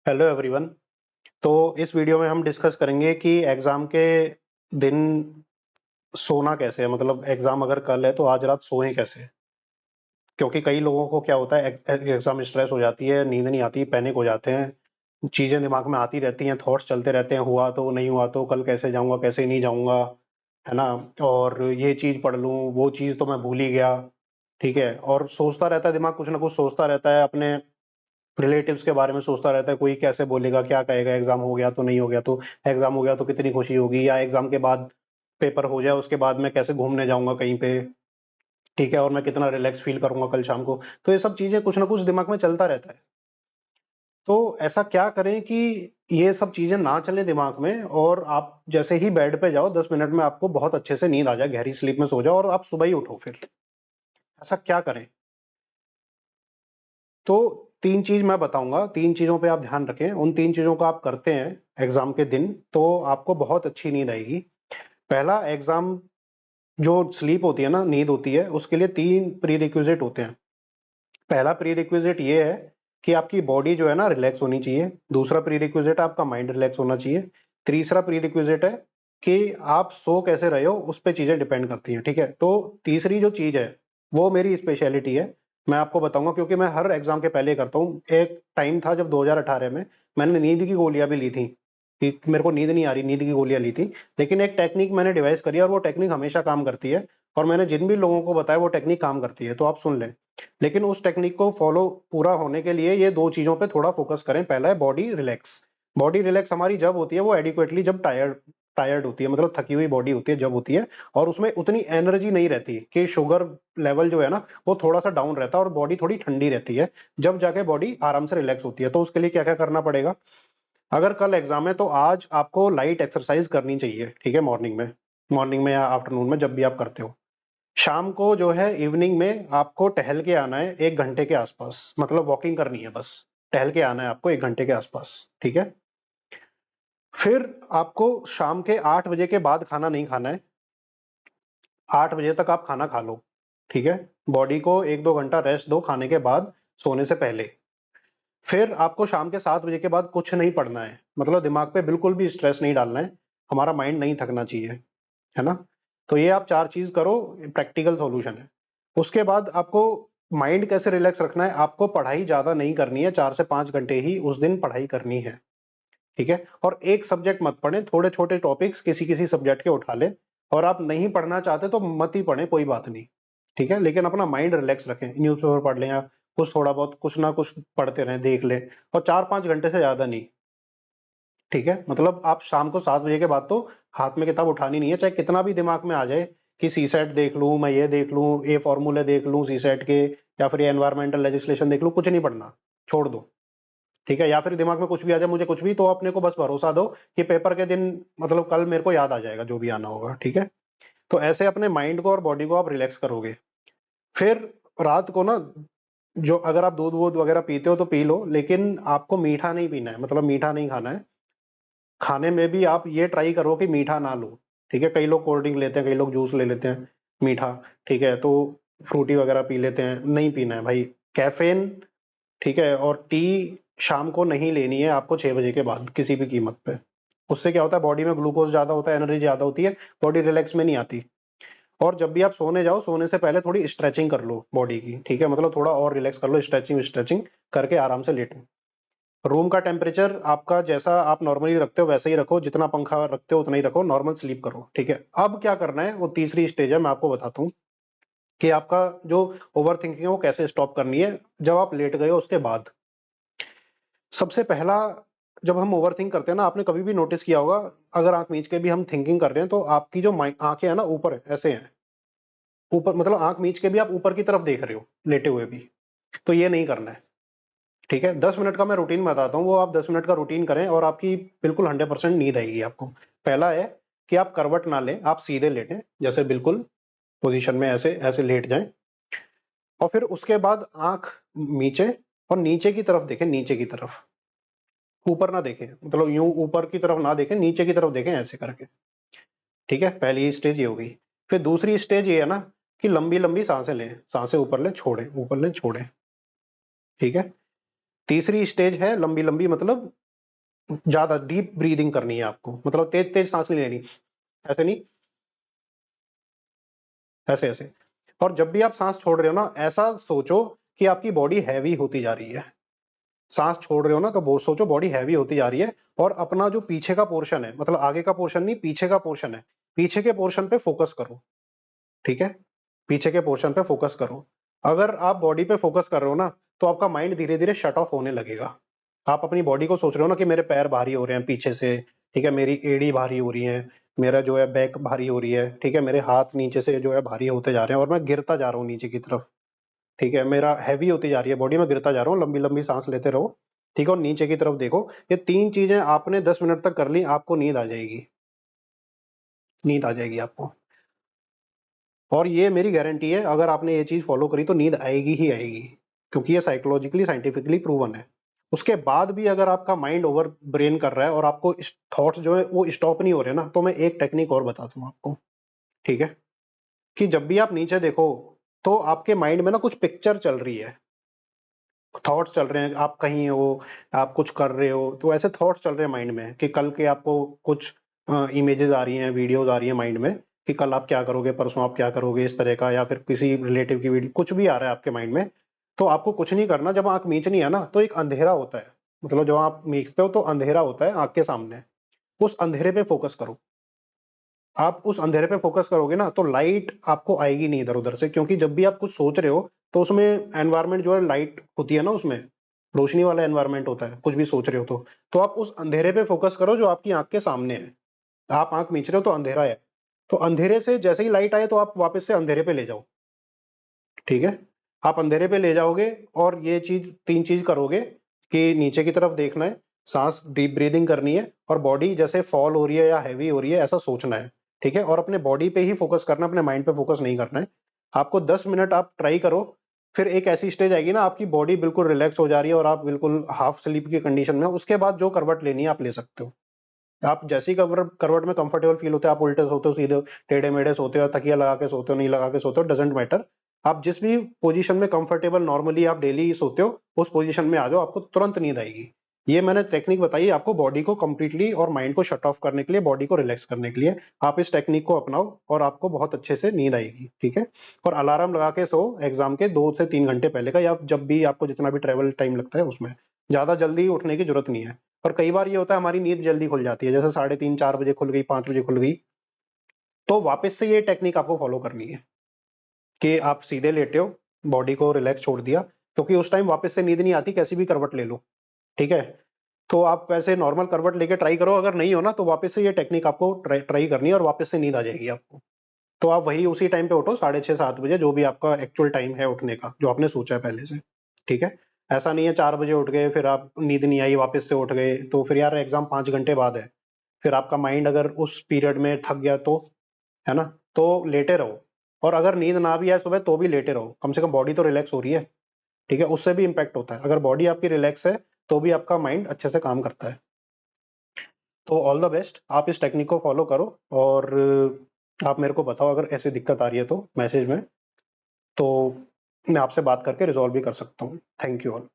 Hello everyone. तो इस video में हम डिस्कस करेंगे कि एग्ज़ाम के दिन सोना कैसे है, मतलब एग्ज़ाम अगर कल है तो आज रात सोएं कैसे। क्योंकि कई लोगों को क्या होता है, एग्ज़ाम स्ट्रेस हो जाती है, नींद नहीं आती, पैनिक हो जाते हैं, चीज़ें दिमाग में आती रहती हैं, थॉट्स चलते रहते हैं, हुआ तो नहीं हुआ तो, कल कैसे जाऊंगा कैसे नहीं जाऊंगा, है ना। और ये चीज़ पढ़ लूँ, वो चीज़ तो मैं भूल ही गया। ठीक है, और सोचता रहता है दिमाग, कुछ ना कुछ सोचता रहता है, अपने रिलेटिव्स के बारे में सोचता रहता है, कोई कैसे बोलेगा, क्या कहेगा, एग्जाम हो गया तो नहीं हो गया तो, एग्जाम हो गया तो कितनी खुशी होगी, या एग्जाम के बाद पेपर हो जाए उसके बाद मैं कैसे घूमने जाऊंगा कहीं पे। ठीक है, और मैं कितना रिलैक्स फील करूंगा कल शाम को। तो ये सब चीजें कुछ ना कुछ दिमाग में चलता रहता है। तो ऐसा क्या करें कि ये सब चीजें ना चले दिमाग में, और आप जैसे ही बेड पे जाओ 10 मिनट में आपको बहुत अच्छे से नींद आ जाए, गहरी स्लीप में सो जाओ और आप सुबह ही उठो। फिर ऐसा क्या करें? तो 3 चीज़ मैं बताऊँगा, 3 चीज़ों पे आप ध्यान रखें, उन 3 चीज़ों को आप करते हैं एग्ज़ाम के दिन, तो आपको बहुत अच्छी नींद आएगी। पहला, एग्ज़ाम जो स्लीप होती है ना, नींद होती है, उसके लिए 3 प्रीरिक्विज़िट होते हैं। पहला प्रीरिक्विज़िट ये है कि आपकी बॉडी जो है ना रिलैक्स होनी चाहिए। दूसरा प्रीरिक्विज़िट आपका माइंड रिलैक्स होना चाहिए। तीसरा प्रीरिक्विज़िट है कि आप सो कैसे रहे हो, उस पे चीज़ें डिपेंड करती हैं, ठीक है? तो तीसरी जो चीज़ है, वो मेरी स्पेशलिटी है। मैं आपको बताऊँगा क्योंकि मैं हर एग्ज़ाम के पहले करता हूँ। एक टाइम था जब 2018 में मैंने नींद की गोलियाँ भी ली थी, कि मेरे को नींद नहीं आ रही, नींद की गोलियाँ ली थी। लेकिन एक टेक्निक मैंने डिवाइस करी और वो टेक्निक हमेशा काम करती है, और मैंने जिन भी लोगों को बताया वो टेक्निक काम करती है, तो आप सुन लें। लेकिन उस टेक्निक को फॉलो पूरा होने के लिए ये 2 चीज़ों पे थोड़ा फोकस करें। पहला है बॉडी रिलैक्स। बॉडी रिलैक्स हमारी जब होती है, वो एडिक्वेटली जब टायर्ड टायर्ड होती है, मतलब थकी हुई बॉडी होती है, जब होती है, और उसमें उतनी एनर्जी नहीं रहती कि शुगर लेवल जो है ना, वो थोड़ा-सा डाउन रहता है और बॉडी थोड़ी ठंडी रहती है। जब जाके बॉडी आराम से रिलैक्स होती है। तो उसके लिए क्या-क्या करना पड़ेगा? अगर कल एग्ज़ाम है तो आज आपको लाइट एक्सरसाइज़ करनी चाहिए, ठीक है? मॉर्निंग में या आफ्टरनून में, जब भी आप करते हो। शाम को जो है इवनिंग में आपको टहल के आना है 1 घंटे के आसपास, मतलब वॉकिंग करनी है बस। टहल के आना है आपको 1 घंटे के आसपास, ठीक है? फिर आपको शाम के 8 बजे के बाद खाना नहीं खाना है। 8 बजे तक आप खाना खा लो, ठीक है? बॉडी को 1-2 घंटा रेस्ट दो खाने के बाद, सोने से पहले। फिर आपको शाम के 7 बजे के बाद कुछ नहीं पढ़ना है, मतलब दिमाग पे बिल्कुल भी स्ट्रेस नहीं डालना है, हमारा माइंड नहीं थकना चाहिए, है ना? तो ये आप 4 चीज़ करो, प्रैक्टिकल सॉल्यूशन है। उसके बाद आपको माइंड कैसे रिलैक्स रखना है, आपको पढ़ाई ज़्यादा नहीं करनी है, 4 से 5 घंटे ही उस दिन पढ़ाई करनी है, ठीक है? और एक सब्जेक्ट मत पढ़ें, थोड़े छोटे टॉपिक्स किसी-किसी सब्जेक्ट के उठा लें, और आप नहीं पढ़ना चाहते तो मत ही पढ़ें, कोई बात नहीं, ठीक है? लेकिन अपना माइंड रिलैक्स रखें, न्यूज़पेपर पढ़ लें या कुछ थोड़ा बहुत कुछ ना कुछ पढ़ते रहें, देख लें, और 4-5 घंटे से ज़्यादा नहीं, ठीक है? मतलब आप शाम को 7 बजे के बाद तो हाथ में किताब उठानी नहीं है, चाहे कितना भी दिमाग में आ जाए कि सीसैट देख लूँ, मैं ये देख लूँ, ये फ़ॉर्मूले देख लूँ सीसैट के, या फिर ये एनवायरमेंटल लेजिस्लेशन देख लूँ, कुछ नहीं पढ़ना, छोड़ दो, ठीक है? या फिर दिमाग में कुछ भी आ जाए, मुझे कुछ भी, तो अपने को बस भरोसा दो कि पेपर के दिन, मतलब कल मेरे को याद आ जाएगा जो भी आना होगा, ठीक है? तो ऐसे अपने माइंड को और बॉडी को आप रिलैक्स करोगे। फिर रात को ना, जो अगर आप दूध-वूध वगैरह पीते हो तो पी लो, लेकिन आपको मीठा नहीं पीना है, मतलब मीठा नहीं खाना है। खाने में भी आप ये ट्राई करो कि मीठा ना लो, ठीक है? कई लोग कोल्ड ड्रिंक लेते हैं, कई लोग जूस ले लेते हैं मीठा, ठीक है? तो फ्रूटी वगैरह पी लेते हैं, नहीं पीना है भाई। कैफ़ीन, ठीक है? और टी शाम को नहीं लेनी है आपको 6 बजे के बाद किसी भी कीमत पे। उससे क्या होता है, बॉडी में ग्लूकोज़ ज़्यादा होता है, एनर्जी ज़्यादा होती है, बॉडी रिलैक्स में नहीं आती। और जब भी आप सोने जाओ, सोने से पहले थोड़ी स्ट्रेचिंग कर लो बॉडी की, ठीक है? मतलब थोड़ा और रिलैक्स कर लो, स्ट्रेचिंग करके आराम से लेटो। रूम का टेम्परेचर आपका जैसा आप नॉर्मली रखते हो वैसा ही रखो, जितना पंखा रखते हो उतना ही रखो, नॉर्मल स्लीप करो, ठीक है? अब क्या करना है, वो तीसरी स्टेज है, मैं आपको बताता हूँ कि आपका जो ओवरथिंकिंग है वो कैसे स्टॉप करनी है, जब आप लेट गए हो उसके बाद। सबसे पहला, जब हम ओवरथिंक करते हैं ना, आपने कभी भी नोटिस किया होगा, अगर आँख मीच के भी हम थिंकिंग कर रहे हैं तो आपकी जो आँखें हैं ना ऊपर है, ऐसे हैं। ऊपर मतलब आँख मीच के भी आप ऊपर की तरफ देख रहे हो, लेटे हुए भी। तो ये नहीं करना है, ठीक है? 10 मिनट का मैं रूटीन बताता हूँ, वो आप 10 मिनट का रूटीन करें और आपकी बिल्कुल 100% नींद आएगी आपको। पहला है कि आप करवट ना लें, आप सीधे लेटें, जैसे बिल्कुल पोज़ीशन में ऐसे ऐसे लेट जाएँ, और फिर उसके बाद आँख मीचें और नीचे की तरफ देखें, नीचे की तरफ। ऊपर ना देखें, मतलब यूँ ऊपर की तरफ ना देखें, नीचे की तरफ देखें ऐसे करके, ठीक है? पहली स्टेज ये हो गई। फिर दूसरी स्टेज ये है ना कि लंबी-लंबी साँसें लें, साँसें ऊपर लें, छोड़ें, ऊपर लें, छोड़ें, ठीक है? तीसरी स्टेज है लंबी लंबी, मतलब ज्यादा डीप ब्रीदिंग करनी है आपको, मतलब तेज तेज सांस नहीं लेनी, ऐसे नहीं, ऐसे ऐसे। और जब भी आप सांस छोड़ रहे हो ना, ऐसा सोचो कि आपकी बॉडी हैवी होती जा रही है। सांस छोड़ रहे हो ना तो वो सोचो बॉडी हैवी होती जा रही है, और अपना जो पीछे का पोर्शन है, मतलब आगे का पोर्शन नहीं, पीछे का पोर्शन है, पीछे के पोर्शन पे फोकस करो। ठीक है, पीछे के पोर्शन पे फोकस करो। अगर आप बॉडी पे फोकस कर रहे हो ना, तो आपका माइंड धीरे धीरे शट ऑफ होने लगेगा। आप अपनी बॉडी को सोच रहे हो ना कि मेरे पैर भारी हो रहे हैं पीछे से, ठीक है, मेरी एड़ी भारी हो रही है, मेरा जो है बैक भारी हो रही है, ठीक है, मेरे हाथ नीचे से जो है भारी होते जा रहे हैं और मैं गिरता जा रहा हूँ नीचे की तरफ। ठीक है, मेरा हैवी होती जा रही है बॉडी, में गिरता जा रहा हूँ, लंबी लंबी सांस लेते रहो। ठीक है, और नीचे की तरफ देखो। ये 3 चीजें आपने 10 मिनट तक कर ली, आपको नींद आ जाएगी, नींद आ जाएगी आपको। और ये मेरी गारंटी है, अगर आपने ये चीज फॉलो करी तो नींद आएगी ही आएगी, क्योंकि ये साइकोलॉजिकली साइंटिफिकली प्रूवन है। उसके बाद भी अगर आपका माइंड ओवर ब्रेन कर रहा है और आपको थॉट्स जो है वो स्टॉप नहीं हो रहे ना, तो मैं एक टेक्निक और बताता हूँ आपको। ठीक है, कि जब भी आप नीचे देखो, तो आपके माइंड में ना कुछ पिक्चर चल रही है, थॉट्स चल रहे हैं, आप कहीं हो, आप कुछ कर रहे हो, तो ऐसे थॉट्स चल रहे हैं माइंड में कि कल के आपको कुछ इमेजेस आ रही हैं, वीडियोस आ रही हैं माइंड में, कि कल आप क्या करोगे, परसों आप क्या करोगे, इस तरह का, या फिर किसी रिलेटिव की वीडियो, कुछ भी आ रहा है आपके माइंड में। तो आपको कुछ नहीं करना, जब आंख मीचनी है ना, तो एक अंधेरा होता है, मतलब जब आप मीचते हो तो अंधेरा होता है आंख के सामने, उस अंधेरे पे फोकस करो। आप उस अंधेरे पे फोकस करोगे ना, तो लाइट आपको आएगी नहीं इधर उधर से, क्योंकि जब भी आप कुछ सोच रहे हो, तो उसमें एनवायरनमेंट जो है, लाइट होती है ना उसमें, रोशनी वाला एनवायरनमेंट होता है, कुछ भी सोच रहे हो तो आप उस अंधेरे पे फोकस करो जो आपकी आंख के सामने है। आप आंख मीच रहे हो तो अंधेरा है, तो अंधेरे से जैसे ही लाइट आए तो आप वापस से अंधेरे पे ले जाओ। ठीक है, आप अंधेरे पे ले जाओगे, और ये चीज 3 चीज करोगे, कि नीचे की तरफ देखना है, सांस डीप ब्रीदिंग करनी है, और बॉडी जैसे फॉल हो रही है या हैवी हो रही है ऐसा सोचना है। ठीक है, और अपने बॉडी पे ही फोकस करना है, अपने माइंड पे फोकस नहीं करना है। आपको 10 मिनट आप ट्राई करो, फिर एक ऐसी स्टेज आएगी ना, आपकी बॉडी बिल्कुल रिलैक्स हो जा रही है और आप बिल्कुल हाफ स्लीप की कंडीशन में हो, उसके बाद जो करवट लेनी है आप ले सकते हो। आप जैसी करवट करवट में कंफर्टेबल फील होते हो, आप उल्टे सोते हो, सीधे टेढ़े मेढ़े सोते हो, तकिया लगा के सोते हो, नहीं लगा के सोते हो, डजेंट मैटर। आप जिस भी पोजीशन में कंफर्टेबल नॉर्मली आप डेली सोते हो, उस पोजीशन में आ जाओ, आपको तुरंत नींद आएगी। ये मैंने टेक्निक बताई आपको बॉडी को कंप्लीटली और माइंड को शट ऑफ करने के लिए, बॉडी को रिलैक्स करने के लिए। आप इस टेक्निक को अपनाओ और आपको बहुत अच्छे से नींद आएगी। ठीक है, और अलार्म लगा के सो एग्जाम के 2 से 3 घंटे पहले का, या जब भी आपको जितना भी ट्रेवल टाइम लगता है उसमें, ज्यादा जल्दी उठने की जरूरत नहीं है। और कई बार ये होता है हमारी नींद जल्दी खुल जाती है, जैसे 3:30-4 बजे खुल गई, 5 बजे खुल गई, तो वापस से ये टेक्निक आपको फॉलो करनी है, कि आप सीधे लेटे हो, बॉडी को रिलैक्स छोड़ दिया, क्योंकि उस टाइम वापस से नींद नहीं आती, कैसी भी करवट ले लो। ठीक है, तो आप वैसे नॉर्मल करवट लेके ट्राई करो, अगर नहीं हो ना तो वापस से ये टेक्निक आपको ट्राई ट्राई करनी है, और वापस से नींद आ जाएगी आपको। तो आप वही उसी टाइम पे उठो, 6:30-7 बजे, जो भी आपका एक्चुअल टाइम है उठने का, जो आपने सोचा है पहले से। ठीक है, ऐसा नहीं है 4 बजे उठ गए, फिर आप नींद नहीं आई, वापस से उठ गए, तो फिर यार एग्जाम 5 घंटे बाद है, फिर आपका माइंड अगर उस पीरियड में थक गया तो, है ना, तो लेटे रहो। और अगर नींद ना भी आए सुबह तो भी लेटे रहो, कम से कम बॉडी तो रिलैक्स हो रही है। ठीक है, उससे भी इम्पैक्ट होता है, अगर बॉडी आपकी रिलैक्स है तो भी आपका माइंड अच्छे से काम करता है। तो ऑल द बेस्ट, आप इस टेक्निक को फॉलो करो, और आप मेरे को बताओ अगर ऐसी दिक्कत आ रही है तो मैसेज में, तो मैं आपसे बात करके रिजॉल्व भी कर सकता हूँ। Thank you all.